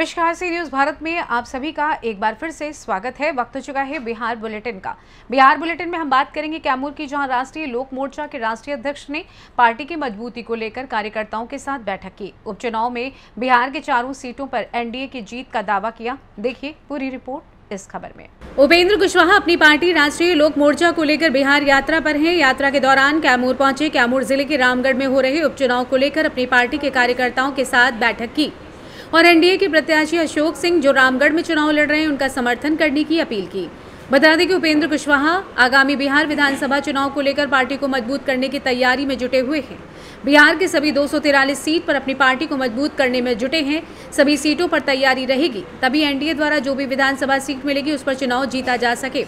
नमस्कार, सी न्यूज़ भारत में आप सभी का एक बार फिर से स्वागत है। वक्त हो चुका है बिहार बुलेटिन का। बिहार बुलेटिन में हम बात करेंगे कैमूर की, जहां राष्ट्रीय लोक मोर्चा के राष्ट्रीय अध्यक्ष ने पार्टी की मजबूती को लेकर कार्यकर्ताओं के साथ बैठक की। उपचुनाव में बिहार के चारों सीटों पर एनडीए की जीत का दावा किया। देखिए पूरी रिपोर्ट इस खबर में। उपेंद्र कुशवाहा अपनी पार्टी राष्ट्रीय लोक मोर्चा को लेकर बिहार यात्रा पर हैं। यात्रा के दौरान कैमूर पहुंचे। कैमूर जिले के रामगढ़ में हो रहे उपचुनाव को लेकर अपनी पार्टी के कार्यकर्ताओं के साथ बैठक की और एनडीए के प्रत्याशी अशोक सिंह, जो रामगढ़ में चुनाव लड़ रहे हैं, उनका समर्थन करने की अपील की। बता दें कि उपेंद्र कुशवाहा आगामी बिहार विधानसभा चुनाव को लेकर पार्टी को मजबूत करने की तैयारी में जुटे हुए हैं। बिहार के सभी 243 सीट पर अपनी पार्टी को मजबूत करने में जुटे हैं। सभी सीटों पर तैयारी रहेगी, तभी एनडीए द्वारा जो भी विधानसभा सीट मिलेगी उस पर चुनाव जीता जा सके।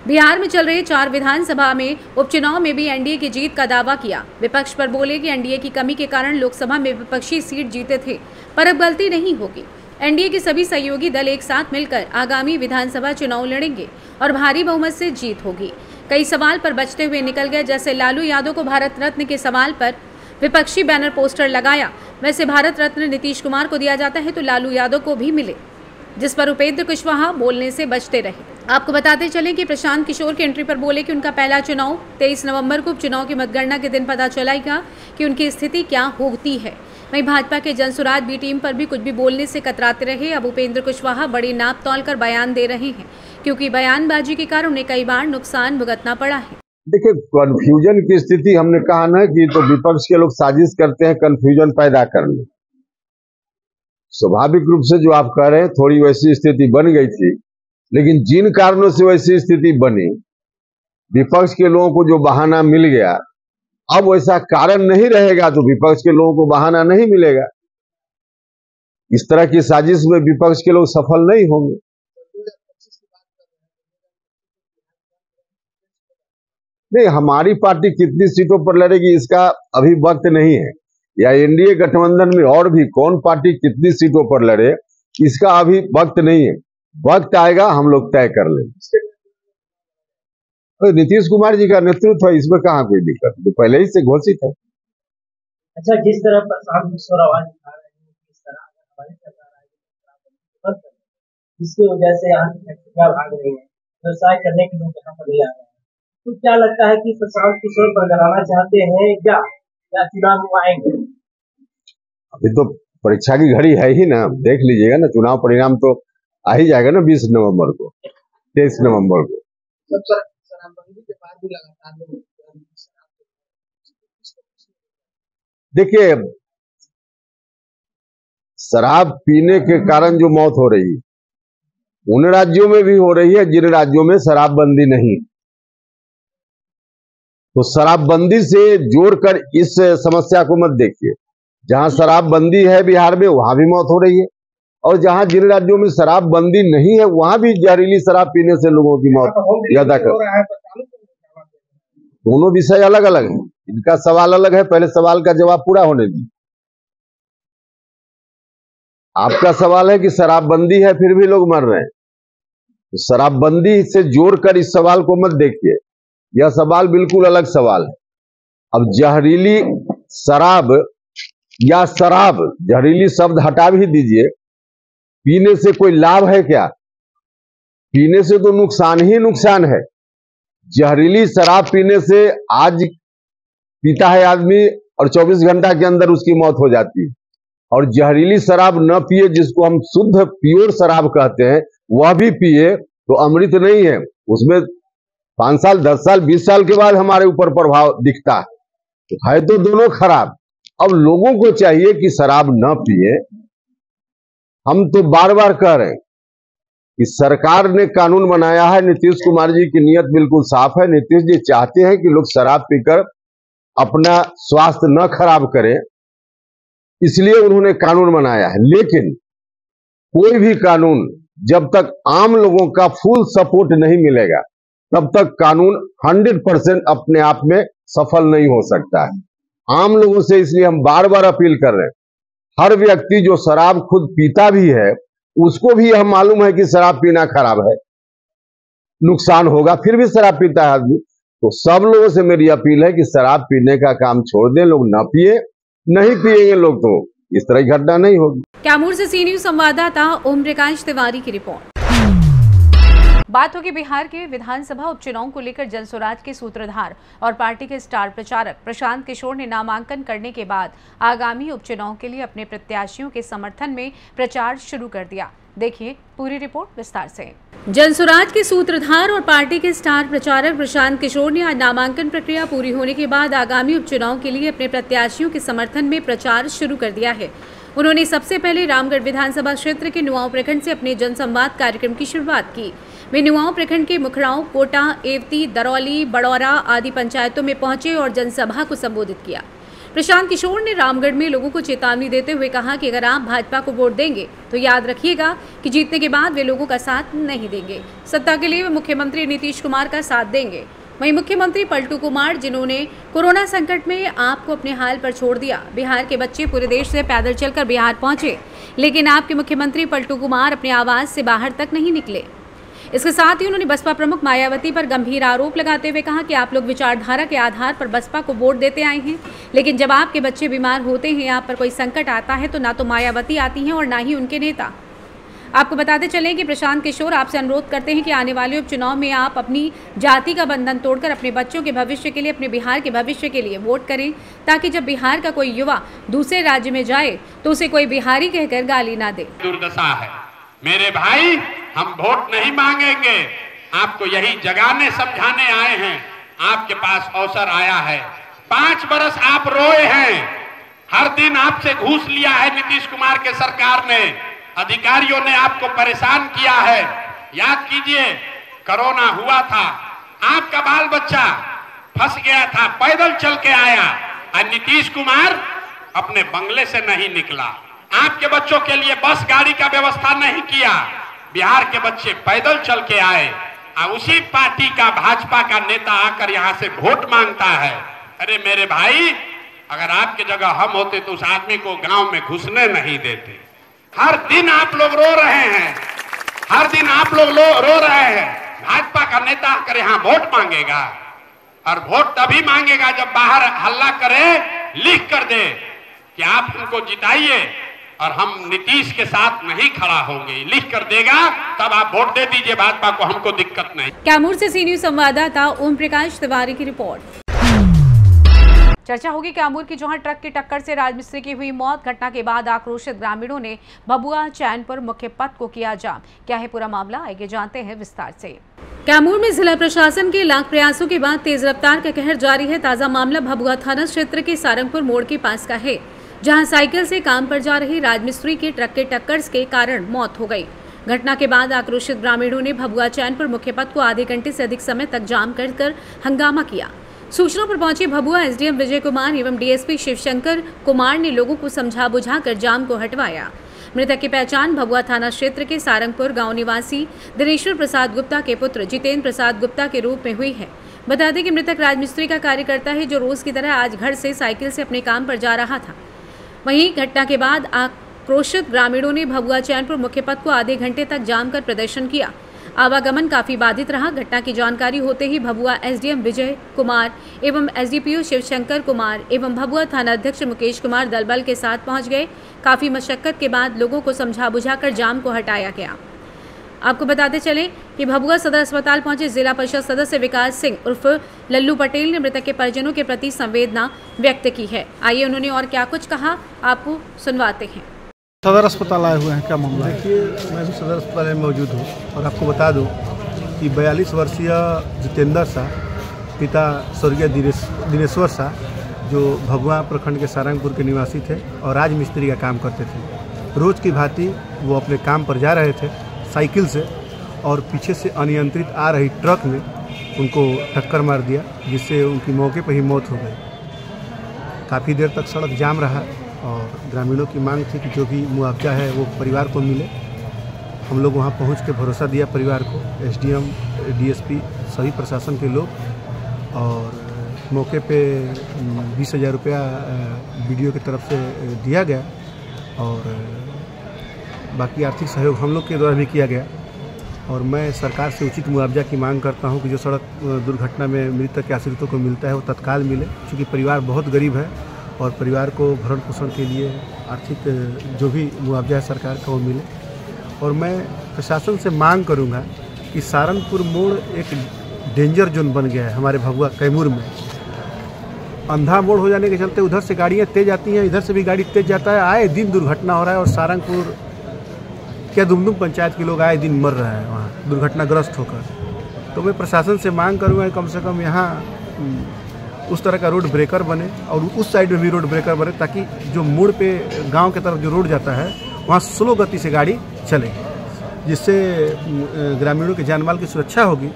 बिहार में चल रहे 4 विधानसभा में उपचुनाव में भी एनडीए की जीत का दावा किया। विपक्ष पर बोले कि एनडीए की कमी के कारण लोकसभा में विपक्षी सीट जीते थे, पर अब गलती नहीं होगी। एनडीए के सभी सहयोगी दल एक साथ मिलकर आगामी विधानसभा चुनाव लड़ेंगे और भारी बहुमत से जीत होगी। कई सवाल पर बचते हुए निकल गए, जैसे लालू यादव को भारत रत्न के सवाल पर विपक्षी बैनर पोस्टर लगाया। वैसे भारत रत्न नीतीश कुमार को दिया जाता है तो लालू यादव को भी मिले, जिस पर उपेंद्र कुशवाहा बोलने से बचते रहे। आपको बताते चलें कि प्रशांत किशोर की एंट्री पर बोले कि उनका पहला चुनाव 23 नवंबर को उपचुनाव की मतगणना के दिन पता चलेगा कि उनकी स्थिति क्या होती है। वहीं भाजपा के जनसुराज बी टीम पर भी कुछ भी बोलने से कतराते रहे। अब उपेंद्र कुशवाहा बड़ी नाप तौल कर बयान दे रहे हैं, क्योंकि बयानबाजी के कारण उन्हें कई बार नुकसान भुगतना पड़ा है। देखिए, कंफ्यूजन की स्थिति हमने कहा ना कि तो विपक्ष के लोग साजिश करते हैं कंफ्यूजन पैदा करने। स्वाभाविक रूप से जो आप कह रहे हैं, थोड़ी वैसी स्थिति बन गई थी, लेकिन जिन कारणों से वैसी स्थिति बनी, विपक्ष के लोगों को जो बहाना मिल गया, अब वैसा कारण नहीं रहेगा तो विपक्ष के लोगों को बहाना नहीं मिलेगा। इस तरह की साजिश में विपक्ष के लोग सफल नहीं होंगे। नहीं, हमारी पार्टी कितनी सीटों पर लड़ेगी इसका अभी वक्त नहीं है, या एनडीए गठबंधन में और भी कौन पार्टी कितनी सीटों पर लड़े इसका अभी वक्त नहीं है। वक्त आएगा, हम लोग तय कर लेंगे। नीतीश कुमार जी का नेतृत्व है, इसमें कहाँ कोई दिक्कत, तो पहले ही से घोषित है। अच्छा, जिस तरह प्रशांत किशोर आवाज उठा रहे हैं, किस तरह हमारी सरकार है, जिसकी वजह से यहाँ फैक्ट्रियां भाग रही है, व्यवसाय करने के लोग यहाँ पर नहीं आ रहे हैं, तो क्या लगता है कि प्रशांत किशोर बरकराना चाहते हैं या चुनाव आएंगे? अभी तो परीक्षा की घड़ी है ही ना, देख लीजिएगा ना, चुनाव परिणाम तो आ ही जाएगा ना 20 नवंबर को, 23 नवंबर को। शराबबंदी के बाद भी लगातार देखिए, शराब पीने के कारण जो मौत हो रही है उन राज्यों में भी हो रही है जिन राज्यों में शराबबंदी नहीं। तो शराबबंदी से जोड़कर इस समस्या को मत देखिए। जहां शराबबंदी है बिहार में, वहां भी मौत हो रही है, और जहां जिन राज्यों में शराबबंदी नहीं है वहां भी जहरीली शराब पीने से लोगों की मौत ज्यादा कर। दोनों विषय अलग अलग है, इनका सवाल अलग है। पहले सवाल का जवाब पूरा होने दीजिए। आपका सवाल है कि शराबबंदी है फिर भी लोग मर रहे हैं, तो शराबबंदी से जोड़कर इस सवाल को मत देखिए, यह सवाल बिल्कुल अलग सवाल है। अब जहरीली शराब या शराब, जहरीली शब्द हटा भी दीजिए, पीने से कोई लाभ है क्या? पीने से तो नुकसान ही नुकसान है। जहरीली शराब पीने से आज पीता है आदमी और 24 घंटा के अंदर उसकी मौत हो जाती है, और जहरीली शराब न पिए, जिसको हम शुद्ध प्योर शराब कहते हैं, वह भी पिए तो अमृत नहीं है, उसमें 5 साल 10 साल 20 साल के बाद हमारे ऊपर प्रभाव दिखता है, तो है तो दोनों खराब। अब लोगों को चाहिए कि शराब न पिए। हम तो बार बार कह रहे हैं कि सरकार ने कानून बनाया है, नीतीश कुमार जी की नीयत बिल्कुल साफ है। नीतीश जी चाहते हैं कि लोग शराब पीकर अपना स्वास्थ्य न खराब करें, इसलिए उन्होंने कानून बनाया है। लेकिन कोई भी कानून जब तक आम लोगों का फुल सपोर्ट नहीं मिलेगा, तब तक कानून 100% अपने आप में सफल नहीं हो सकता है। आम लोगों से इसलिए हम बार बार अपील कर रहे हैं, हर व्यक्ति जो शराब खुद पीता भी है, उसको भी यह मालूम है कि शराब पीना खराब है, नुकसान होगा, फिर भी शराब पीता है आदमी। तो सब लोगों से मेरी अपील है कि शराब पीने का काम छोड़ दें, लोग ना पिए। नहीं पिएंगे लोग तो इस तरह की घटना नहीं होगी। कैमूर से सी न्यूज संवाददाता ओम प्रकाश तिवारी की रिपोर्ट। बात होगी बिहार के विधानसभा उपचुनाव को लेकर। जनस्वराज के सूत्रधार और पार्टी के स्टार प्रचारक प्रशांत किशोर ने नामांकन करने के बाद आगामी उपचुनाव के लिए अपने प्रत्याशियों के समर्थन में प्रचार शुरू कर दिया। देखिए पूरी रिपोर्ट विस्तार से। जनस्वराज के सूत्रधार और पार्टी के स्टार प्रचारक प्रशांत किशोर ने आज नामांकन प्रक्रिया पूरी होने के बाद आगामी उपचुनाव के लिए अपने प्रत्याशियों के समर्थन में प्रचार शुरू कर दिया है। उन्होंने सबसे पहले रामगढ़ विधानसभा क्षेत्र के नुआव प्रखंड से अपने जनसंवाद कार्यक्रम की शुरुआत की। वे नुआव प्रखंड के मुखराव, कोटा, एवती, दरौली, बड़ौरा आदि पंचायतों में पहुंचे और जनसभा को संबोधित किया। प्रशांत किशोर ने रामगढ़ में लोगों को चेतावनी देते हुए कहा कि अगर आप भाजपा को वोट देंगे तो याद रखिएगा कि जीतने के बाद वे लोगों का साथ नहीं देंगे। सत्ता के लिए वे मुख्यमंत्री नीतीश कुमार का साथ देंगे। वहीं मुख्यमंत्री पलटू कुमार, जिन्होंने कोरोना संकट में आपको अपने हाल पर छोड़ दिया। बिहार के बच्चे पूरे देश से पैदल चलकर बिहार पहुंचे, लेकिन आपके मुख्यमंत्री पलटू कुमार अपने आवास से बाहर तक नहीं निकले। इसके साथ ही उन्होंने बसपा प्रमुख मायावती पर गंभीर आरोप लगाते हुए कहा कि आप लोग विचारधारा के आधार पर बसपा को वोट देते आए हैं, लेकिन जब आपके बच्चे बीमार होते हैं, आप पर कोई संकट आता है तो ना तो मायावती आती हैं और ना ही उनके नेता। आपको बताते चलें कि प्रशांत किशोर आपसे अनुरोध करते हैं कि आने वाले उपचुनाव में आप अपनी जाति का बंधन तोड़कर अपने बच्चों के भविष्य के लिए, अपने बिहार के भविष्य के लिए वोट करें, ताकि जब बिहार का कोई युवा दूसरे राज्य में जाए तो उसे कोई बिहारी कहकर गाली ना दे। दुर्दशा है मेरे भाई, हम वोट नहीं मांगेंगे, आपको यही जगाने समझाने आए हैं। आपके पास अवसर आया है। 5 बरस आप रोए हैं, हर दिन आपसे घूस लिया है नीतीश कुमार के सरकार ने, अधिकारियों ने आपको परेशान किया है। याद कीजिए, कोरोना हुआ था, आपका बाल बच्चा फंस गया था, पैदल चल के आया, और नीतीश कुमार अपने बंगले से नहीं निकला। आपके बच्चों के लिए बस गाड़ी का व्यवस्था नहीं किया, बिहार के बच्चे पैदल चल के आए, और उसी पार्टी का, भाजपा का नेता आकर यहाँ से वोट मांगता है। अरे मेरे भाई, अगर आपके जगह हम होते तो उस आदमी को गांव में घुसने नहीं देते। हर दिन आप लोग रो रहे हैं, हर दिन आप लोग रो रहे हैं। भाजपा का नेता आकर यहाँ वोट मांगेगा, और वोट तभी मांगेगा जब बाहर हल्ला करे, लिख कर दे कि आप हमको जिताइए और हम नीतीश के साथ नहीं खड़ा होंगे, लिख कर देगा, तब आप वोट दे दीजिए भाजपा को, हमको दिक्कत नहीं। कैमूर से सी न्यूज संवाददाता ओम प्रकाश तिवारी की रिपोर्ट। चर्चा होगी कैमूर की, जहां ट्रक की टक्कर से राजमिस्त्री की हुई मौत। घटना के बाद आक्रोशित ग्रामीणों ने भभुआ चैनपुर मुख्य पथ को किया जाम। क्या है पूरा मामला, आइए जानते हैं विस्तार से। कैमूर में जिला प्रशासन के लाख प्रयासों के बाद तेज रफ्तार का कहर जारी है। ताजा मामला भभुआ थाना क्षेत्र के सारंगपुर मोड़ के पास का है, जहां साइकिल से काम पर जा रही राजमिस्त्री की ट्रक के टक्कर के कारण मौत हो गई। घटना के बाद आक्रोशित ग्रामीणों ने भभुआ चैनपुर मुख्य पथ को आधे घंटे से अधिक समय तक जाम कर हंगामा किया। सूचना पर पहुंचे भभुआ एसडीएम विजय कुमार एवं डीएसपी शिवशंकर कुमार ने लोगों को समझा बुझाकर जाम को हटवाया। मृतक की पहचान भभुआ थाना क्षेत्र के सारंगपुर गांव निवासी दिनेश्वर प्रसाद गुप्ता के पुत्र जितेंद्र प्रसाद गुप्ता के रूप में हुई है। बता दें कि मृतक राजमिस्त्री का कार्य करता है, जो रोज की तरह आज घर से साइकिल से अपने काम पर जा रहा था। वहीं घटना के बाद आक्रोशित ग्रामीणों ने भभुआ चैनपुर मुख्य पथ को आधे घंटे तक जाम कर प्रदर्शन किया। आवागमन काफी बाधित रहा। घटना की जानकारी होते ही भभुआ एसडीएम विजय कुमार एवं एसडीपीओ शिवशंकर कुमार एवं भभुआ थाना अध्यक्ष मुकेश कुमार दलबल के साथ पहुंच गए। काफी मशक्कत के बाद लोगों को समझा बुझाकर जाम को हटाया गया। आपको बताते चलें कि भभुआ सदर अस्पताल पहुंचे जिला परिषद सदस्य विकास सिंह उर्फ लल्लू पटेल ने मृतक के परिजनों के प्रति संवेदना व्यक्त की है। आइए उन्होंने और क्या कुछ कहा, आपको सुनवाते हैं। सदर अस्पताल आए हुए हैं, क्या मामला है? देखिए, मैं भी सदर अस्पताल में मौजूद हूँ और आपको बता दूँ कि 42 वर्षीय जितेंद्र शाह, पिता स्वर्गीय दिनेश्वर शाह, जो भभुआ प्रखंड के सारंगपुर के निवासी थे और राजमिस्त्री का काम करते थे। रोज की भांति वो अपने काम पर जा रहे थे साइकिल से, और पीछे से अनियंत्रित आ रही ट्रक ने उनको टक्कर मार दिया, जिससे उनकी मौके पर ही मौत हो गई। काफ़ी देर तक सड़क जाम रहा और ग्रामीणों की मांग थी कि जो भी मुआवजा है वो परिवार को मिले। हम लोग वहाँ पहुँच के भरोसा दिया परिवार को, एसडीएम, डीएसपी, सभी प्रशासन के लोग, और मौके पे 20,000 रुपया बीडीओ की तरफ से दिया गया और बाकी आर्थिक सहयोग हम लोग के द्वारा भी किया गया। और मैं सरकार से उचित मुआवजा की मांग करता हूं कि जो सड़क दुर्घटना में मृतक के आश्रितों को मिलता है वो तत्काल मिले, क्योंकि परिवार बहुत गरीब है और परिवार को भरण पोषण के लिए आर्थिक जो भी मुआवजा है सरकार का वो मिले। और मैं प्रशासन से मांग करूंगा कि सहारनपुर मोड़ एक डेंजर जोन बन गया है हमारे भभुआ कैमूर में। अंधा मोड़ हो जाने के चलते उधर से गाड़ियाँ तेज आती हैं, इधर से भी गाड़ी तेज जाता है, आए दिन दुर्घटना हो रहा है। और सहारनपुर क्या दुमदुम पंचायत के लोग आए दिन मर रहे हैं वहाँ दुर्घटनाग्रस्त होकर। तो मैं प्रशासन से मांग करूँगा कम से कम यहाँ उस तरह का रोड ब्रेकर बने और उस साइड में भी रोड ब्रेकर बने, ताकि जो मोड़ पे गांव के तरफ जो रोड जाता है वहाँ स्लो गति से गाड़ी चले, जिससे ग्रामीणों के जानमाल की सुरक्षा होगी।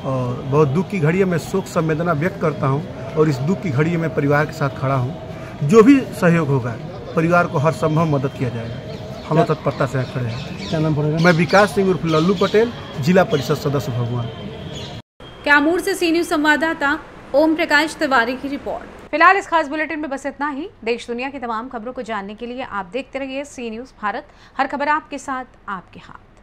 और बहुत दुख की घड़ी है, मैं शोक संवेदना व्यक्त करता हूँ और इस दुख की घड़ी में मैं परिवार के साथ खड़ा हूँ। जो भी सहयोग होगा परिवार को हर संभव मदद किया जाएगा। हम लोग तत्परता से खड़े हैं। क्या नाम पड़ेगा? मैं विकास सिंह उर्फ लल्लू पटेल, जिला परिषद सदस्य भभुआ। कैमूर से सी न्यूज़ संवाददाता ओम प्रकाश तिवारी की रिपोर्ट। फिलहाल इस खास बुलेटिन में बस इतना ही। देश दुनिया की तमाम खबरों को जानने के लिए आप देखते रहिए सी न्यूज़ भारत। हर खबर आपके साथ, आपके हाथ।